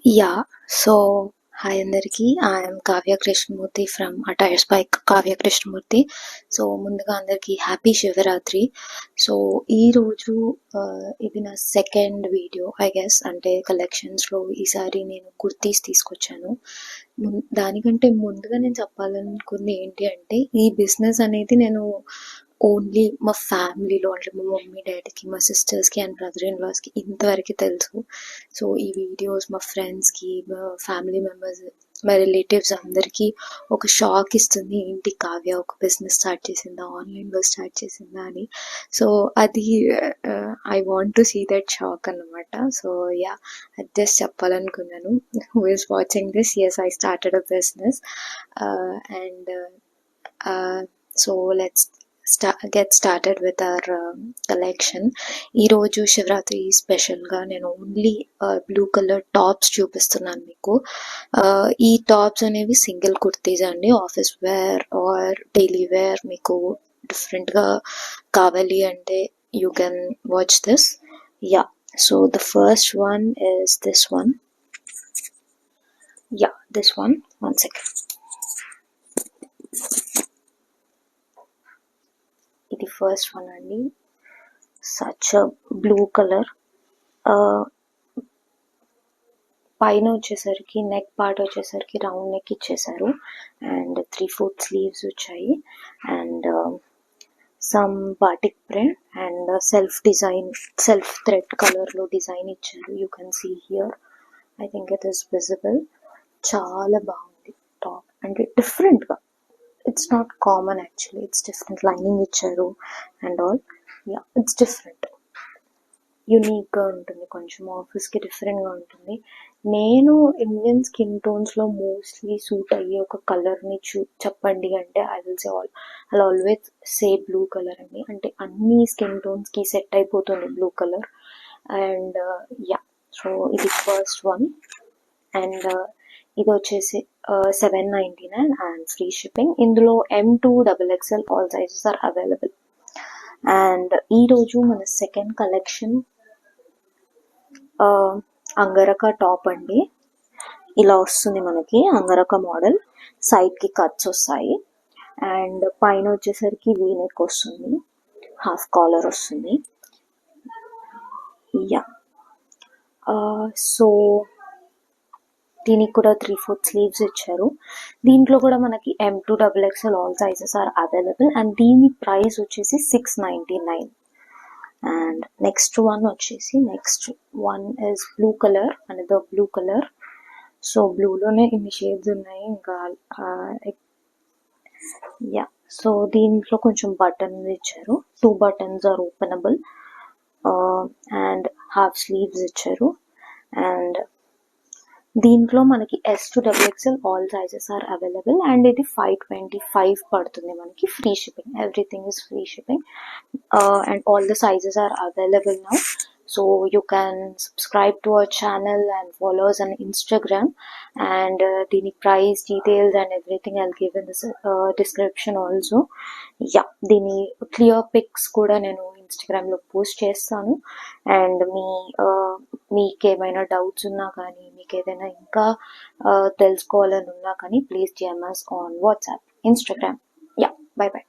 Yeah, so hi Andarki, I am Kavya Krishnamurthy from Attires by Kavya Krishnamurthy. So ముందుగా అందరికీ happy Shivaratri. So ఈరోజు ఇది నా second video I guess, అంటే కలెక్షన్స్లో ఈసారి నేను కుర్తీస్ తీసుకొచ్చాను. దానికంటే ముందుగా నేను చెప్పాలనుకుంది ఏంటి అంటే, ఈ బిజినెస్ అనేది నేను ఓన్లీ మా ఫ్యామిలీలో, అంటే మా మమ్మీ డాడీకి, మా సిస్టర్స్కి అండ్ బ్రదర్ ఇన్ లాస్కి ఇంతవరకు తెలుసు. సో ఈ వీడియోస్ మా ఫ్రెండ్స్కి, మా ఫ్యామిలీ మెంబర్స్, మా రిలేటివ్స్ అందరికీ ఒక షాక్ ఇస్తుంది, ఏంటి కావ్య ఒక బిజినెస్ స్టార్ట్ చేసిందా, ఆన్లైన్లో స్టార్ట్ చేసిందా అని. సో అది I want to see that shock అన్నమాట. సో యా, అది జస్ట్ చెప్పాలనుకున్నాను. Who is watching this, as I started a business and so let's get started with our collection. ఈరోజు శివరాత్రి స్పెషల్గా నేను ఓన్లీ బ్లూ కలర్ టాప్స్ చూపిస్తున్నాను మీకు. ఈ టాప్స్ అనేవి సింగిల్ కుర్తీస్ అండి, office wear or daily wear. మీకు డిఫరెంట్గా కావాలి అంటే you can watch this. Yeah, so the first one is this one. Yeah, this one second. ఇది ఫస్ట్ వన్ అండి. సచ్ బ్లూ కలర్, పైన వచ్చేసరికి నెక్ పార్ట్ వచ్చేసరికి రౌండ్ నెక్ ఇచ్చేసారు అండ్ 3/4 స్లీవ్స్ వచ్చాయి and some batik print and self thread కలర్లో design ఇచ్చారు. You can see here, I think it is visible. చాలా బాగుంది టాప్, అంటే డిఫరెంట్గా, it's not common actually, it's different. Lining ఇచ్చారు and all. Yeah, it's different, యూనిక్గా ఉంటుంది, కొంచెం ఆఫీస్కి డిఫరెంట్గా ఉంటుంది. నేను ఇండియన్ స్కిన్ టోన్స్లో మోస్ట్లీ సూట్ అయ్యే ఒక కలర్ని చెప్పండి అంటే I always say blue colour అండి. అంటే అన్ని స్కిన్ టోన్స్కి సెట్ అయిపోతుంది blue colour. And yeah, so ఇది ఫస్ట్ వన్ అండ్ ఇది వచ్చేసి $7.99 అండ్ ఫ్రీ షిప్పింగ్. ఇందులో M2XXL all sizes are available. And ఈరోజు మన సెకండ్ కలెక్షన్ అంగరక టాప్ అండి. ఇలా వస్తుంది మనకి అంగరక మోడల్, సైడ్కి కట్స్ వస్తాయి అండ్ పైన వచ్చేసరికి వీ నెక్ వస్తుంది, హాఫ్ కాలర్ వస్తుంది. యా, సో దీనికి కూడా 3/4 స్లీవ్స్ ఇచ్చారు. దీంట్లో కూడా మనకి M2XXL all sizes are available and దీని ప్రైస్ వచ్చేసి $6.99. And next one is blue colour, another blue colour. So బ్లూలోనే ఇన్ని షేడ్స్ ఉన్నాయి ఇంకా. యా, సో దీంట్లో కొంచెం బటన్ ఇచ్చారు, 2 buttons are openable and half sleeves ఇచ్చారు. అండ్ దీంట్లో మనకి S2XXL all sizes are available and ఇది $525 పడుతుంది మనకి, free shipping. Everything is free shipping and all the sizes are available now. So you can subscribe to our channel and follow us on Instagram, and the price details and everything I'll give in this description also. Yeah, దీని clear pics కూడా నేను ఇన్స్టాగ్రామ్లో post చేస్తాను. And మీకు ఏమైనా doubts ఉన్నా కానీ, మీకు ఏదైనా ఇంకా తెలుసుకోవాలని ఉన్నా కానీ please DM us on WhatsApp, Instagram. Yeah, bye bye.